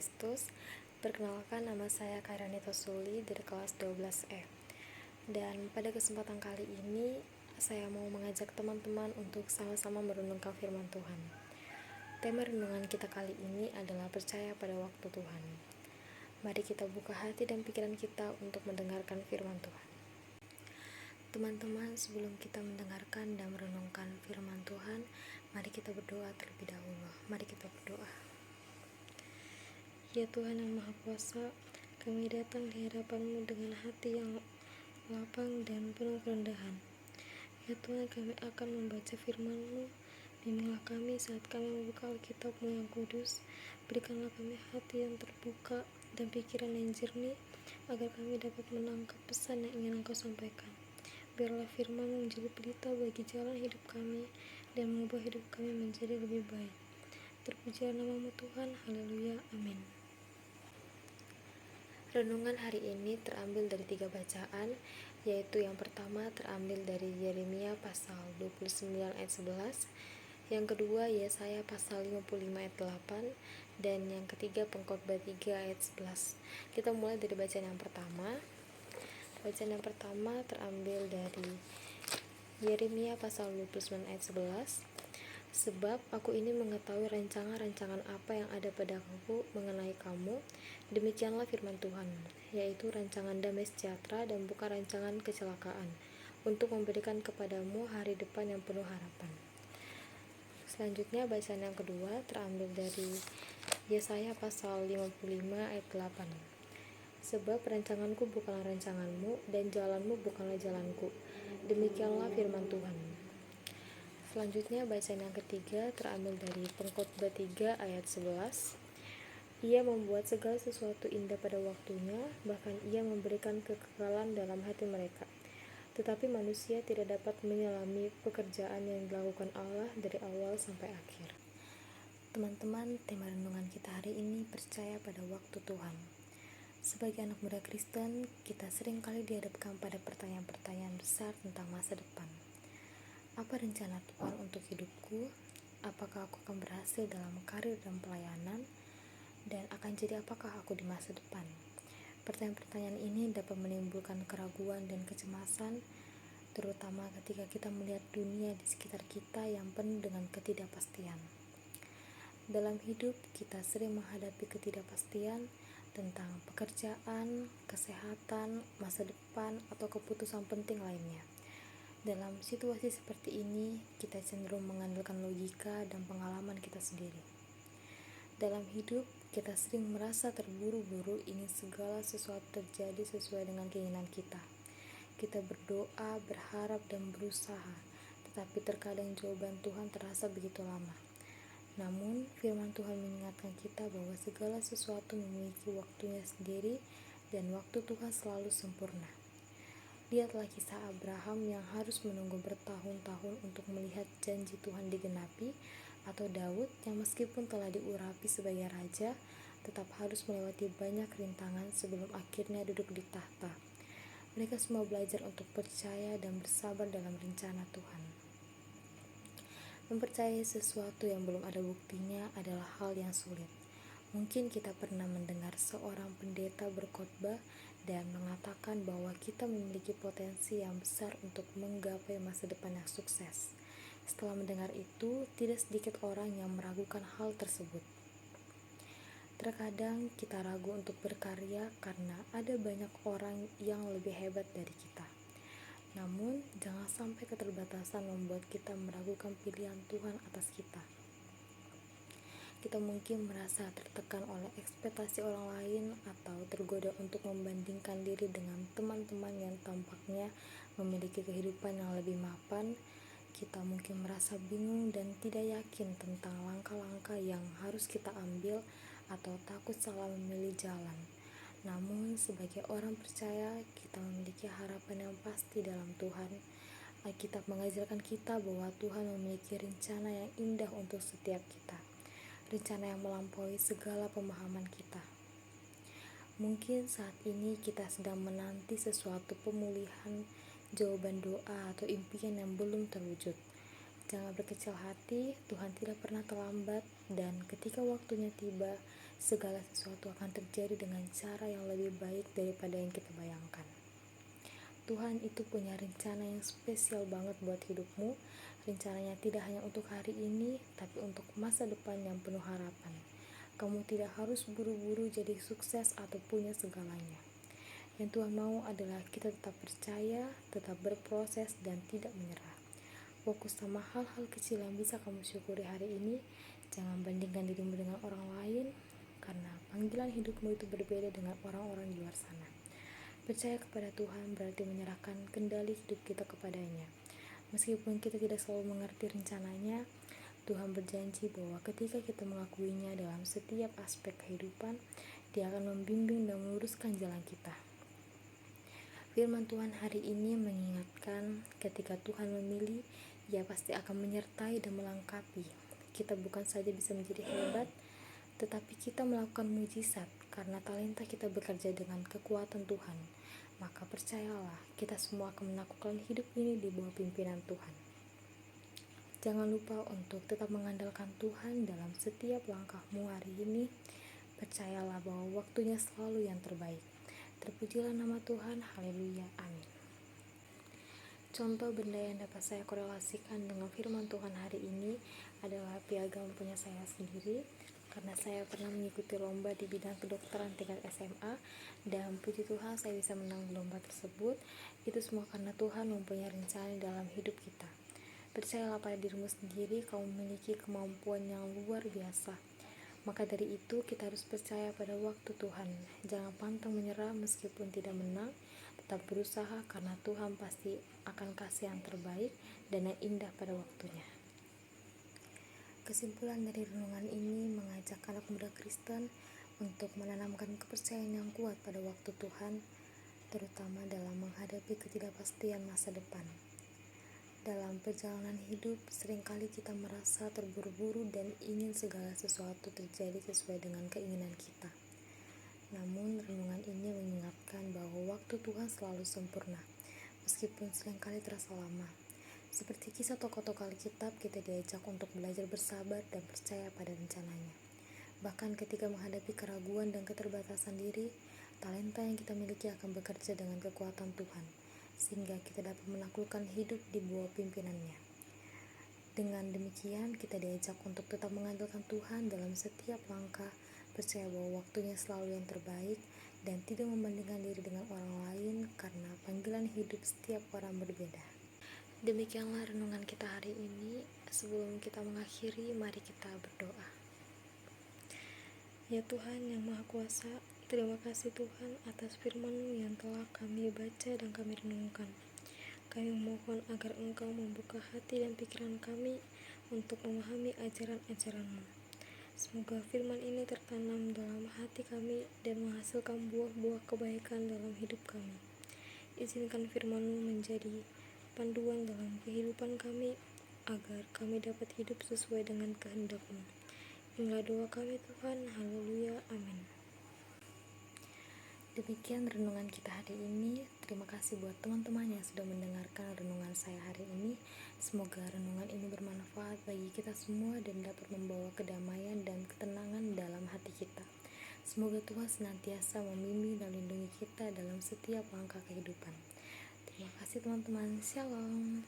Kristus. Perkenalkan, nama saya Kairanita Suli dari kelas 12E. Dan pada kesempatan kali ini saya mau mengajak teman-teman untuk sama-sama merenungkan firman Tuhan. Tema renungan kita kali ini adalah percaya pada waktu Tuhan. Mari kita buka hati dan pikiran kita untuk mendengarkan firman Tuhan. Teman-teman, sebelum kita mendengarkan dan merenungkan firman Tuhan, mari kita berdoa terlebih dahulu. Mari kita berdoa. Ya Tuhan yang Maha Kuasa, kami datang di hadapan-Mu dengan hati yang lapang dan penuh kerendahan. Ya Tuhan, kami akan membaca firman-Mu. Bimbinglah kami saat kami membuka Alkitab-Mu yang kudus. Berikanlah kami hati yang terbuka dan pikiran yang jernih, agar kami dapat menangkap pesan yang ingin Engkau sampaikan. Biarlah firman-Mu menjadi pelita bagi jalan hidup kami dan mengubah hidup kami menjadi lebih baik. Terpujilah nama-Mu Tuhan, haleluya, amin. Renungan hari ini terambil dari 3 bacaan, yaitu yang pertama terambil dari Yeremia pasal 29 ayat 11, yang kedua Yesaya pasal 55 ayat 8, dan yang ketiga Pengkhotbah 3 ayat 11. Kita mulai dari bacaan yang pertama. Bacaan yang pertama terambil dari Yeremia pasal 29 ayat 11. Sebab aku ini mengetahui rancangan-rancangan apa yang ada padaku mengenai kamu, demikianlah firman Tuhan, yaitu rancangan damai sejahtera dan bukan rancangan kecelakaan, untuk memberikan kepadamu hari depan yang penuh harapan. Selanjutnya bacaan yang kedua terambil dari Yesaya pasal 55 ayat 8. Sebab rancanganku bukanlah rancanganmu, dan jalanmu bukanlah jalanku, demikianlah firman Tuhan. Selanjutnya bacaan yang ketiga terambil dari Pengkhotbah 3 ayat 11. Ia membuat segala sesuatu indah pada waktunya, bahkan ia memberikan kekekalan dalam hati mereka. Tetapi manusia tidak dapat menyelami pekerjaan yang dilakukan Allah dari awal sampai akhir. Teman-teman, tema renungan kita hari ini percaya pada waktu Tuhan. Sebagai anak muda Kristen, kita sering kali dihadapkan pada pertanyaan-pertanyaan besar tentang masa depan. Apa rencana Tuhan untuk hidupku? Apakah aku akan berhasil dalam karir dan pelayanan? Dan akan jadi apakah aku di masa depan? Pertanyaan-pertanyaan ini dapat menimbulkan keraguan dan kecemasan, terutama ketika kita melihat dunia di sekitar kita yang penuh dengan ketidakpastian. Dalam hidup, kita sering menghadapi ketidakpastian tentang pekerjaan, kesehatan, masa depan, atau keputusan penting lainnya. Dalam situasi seperti ini, kita cenderung mengandalkan logika dan pengalaman kita sendiri. Dalam hidup, kita sering merasa terburu-buru ingin segala sesuatu terjadi sesuai dengan keinginan kita. Kita berdoa, berharap, dan berusaha, tetapi terkadang jawaban Tuhan terasa begitu lama. Namun, firman Tuhan mengingatkan kita bahwa segala sesuatu memiliki waktunya sendiri dan waktu Tuhan selalu sempurna. Lihatlah kisah Abraham yang harus menunggu bertahun-tahun untuk melihat janji Tuhan digenapi, atau Daud yang meskipun telah diurapi sebagai raja, tetap harus melewati banyak rintangan sebelum akhirnya duduk di tahta. Mereka semua belajar untuk percaya dan bersabar dalam rencana Tuhan. Mempercayai sesuatu yang belum ada buktinya adalah hal yang sulit. Mungkin kita pernah mendengar seorang pendeta berkhotbah dan mengatakan bahwa kita memiliki potensi yang besar untuk menggapai masa depan yang sukses. Setelah mendengar itu, tidak sedikit orang yang meragukan hal tersebut. Terkadang kita ragu untuk berkarya karena ada banyak orang yang lebih hebat dari kita. Namun, jangan sampai keterbatasan membuat kita meragukan pilihan Tuhan atas kita. Kita mungkin merasa tertekan oleh ekspektasi orang lain atau tergoda untuk membandingkan diri dengan teman-teman yang tampaknya memiliki kehidupan yang lebih mapan. Kita mungkin merasa bingung dan tidak yakin tentang langkah-langkah yang harus kita ambil atau takut salah memilih jalan. Namun, sebagai orang percaya, kita memiliki harapan yang pasti dalam Tuhan. Alkitab mengajarkan kita bahwa Tuhan memiliki rencana yang indah untuk setiap kita. Rencana yang melampaui segala pemahaman kita. Mungkin saat ini kita sedang menanti sesuatu pemulihan, jawaban doa, atau impian yang belum terwujud. Jangan berkecil hati, Tuhan tidak pernah terlambat, dan ketika waktunya tiba, segala sesuatu akan terjadi dengan cara yang lebih baik daripada yang kita bayangkan. Tuhan itu punya rencana yang spesial banget buat hidupmu. Rencananya tidak hanya untuk hari ini, tapi untuk masa depan yang penuh harapan. Kamu tidak harus buru-buru jadi sukses atau punya segalanya. Yang Tuhan mau adalah kita tetap percaya, tetap berproses, dan tidak menyerah. Fokus sama hal-hal kecil yang bisa kamu syukuri hari ini. Jangan bandingkan dirimu dengan orang lain, karena panggilan hidupmu itu berbeda dengan orang-orang di luar sana. Percaya kepada Tuhan berarti menyerahkan kendali hidup kita kepadanya. Meskipun kita tidak selalu mengerti rencananya, Tuhan berjanji bahwa ketika kita mengakuinya dalam setiap aspek kehidupan, Dia akan membimbing dan meluruskan jalan kita. Firman Tuhan hari ini mengingatkan ketika Tuhan memilih, Ia pasti akan menyertai dan melengkapi. Kita bukan saja bisa menjadi hebat, tetapi kita melakukan mujizat karena talenta kita bekerja dengan kekuatan Tuhan. Maka percayalah, kita semua akan melakukan hidup ini di bawah pimpinan Tuhan. Jangan lupa untuk tetap mengandalkan Tuhan dalam setiap langkahmu hari ini. Percayalah bahwa waktunya selalu yang terbaik. Terpujilah nama Tuhan, haleluya, amin. Contoh benda yang dapat saya korelasikan dengan firman Tuhan hari ini adalah piagam punya saya sendiri, karena saya pernah mengikuti lomba di bidang kedokteran tingkat SMA, dan puji Tuhan saya bisa menang di lomba tersebut. Itu semua karena Tuhan mempunyai rencana dalam hidup kita. Percayalah pada dirimu sendiri, kamu memiliki kemampuan yang luar biasa. Maka dari itu kita harus percaya pada waktu Tuhan. Jangan pantang menyerah meskipun tidak menang. Tetap berusaha karena Tuhan pasti akan kasih yang terbaik dan yang indah pada waktunya. Kesimpulan dari renungan ini mengajak anak muda Kristen untuk menanamkan kepercayaan yang kuat pada waktu Tuhan, terutama dalam menghadapi ketidakpastian masa depan. Dalam perjalanan hidup, seringkali kita merasa terburu-buru dan ingin segala sesuatu terjadi sesuai dengan keinginan kita. Namun, renungan ini mengingatkan bahwa waktu Tuhan selalu sempurna, meskipun seringkali terasa lama. Seperti kisah tokoh-tokoh Alkitab, kita diajak untuk belajar bersabar dan percaya pada rencananya. Bahkan ketika menghadapi keraguan dan keterbatasan diri, talenta yang kita miliki akan bekerja dengan kekuatan Tuhan, sehingga kita dapat menaklukkan hidup di bawah pimpinannya. Dengan demikian, kita diajak untuk tetap mengandalkan Tuhan dalam setiap langkah, percaya bahwa waktunya selalu yang terbaik, dan tidak membandingkan diri dengan orang lain karena panggilan hidup setiap orang berbeda. Demikianlah renungan kita hari ini. Sebelum kita mengakhiri, mari kita berdoa. Ya Tuhan yang Maha Kuasa, terima kasih Tuhan atas firman-Mu yang telah kami baca dan kami renungkan. Kami mohon agar Engkau membuka hati dan pikiran kami untuk memahami ajaran-ajaran-Mu. Semoga firman ini tertanam dalam hati kami dan menghasilkan buah-buah kebaikan dalam hidup kami. Izinkan firman-Mu menjadi panduan dalam kehidupan kami, agar kami dapat hidup sesuai dengan kehendak-Mu. Inilah doa kami Tuhan, haleluya, amin. Demikian renungan kita hari ini. Terima kasih buat teman-teman yang sudah mendengarkan renungan saya hari ini. Semoga renungan ini bermanfaat bagi kita semua dan dapat membawa kedamaian dan ketenangan dalam hati kita. Semoga Tuhan senantiasa membimbing dan melindungi kita dalam setiap langkah kehidupan. Terima kasih teman-teman. Shalom.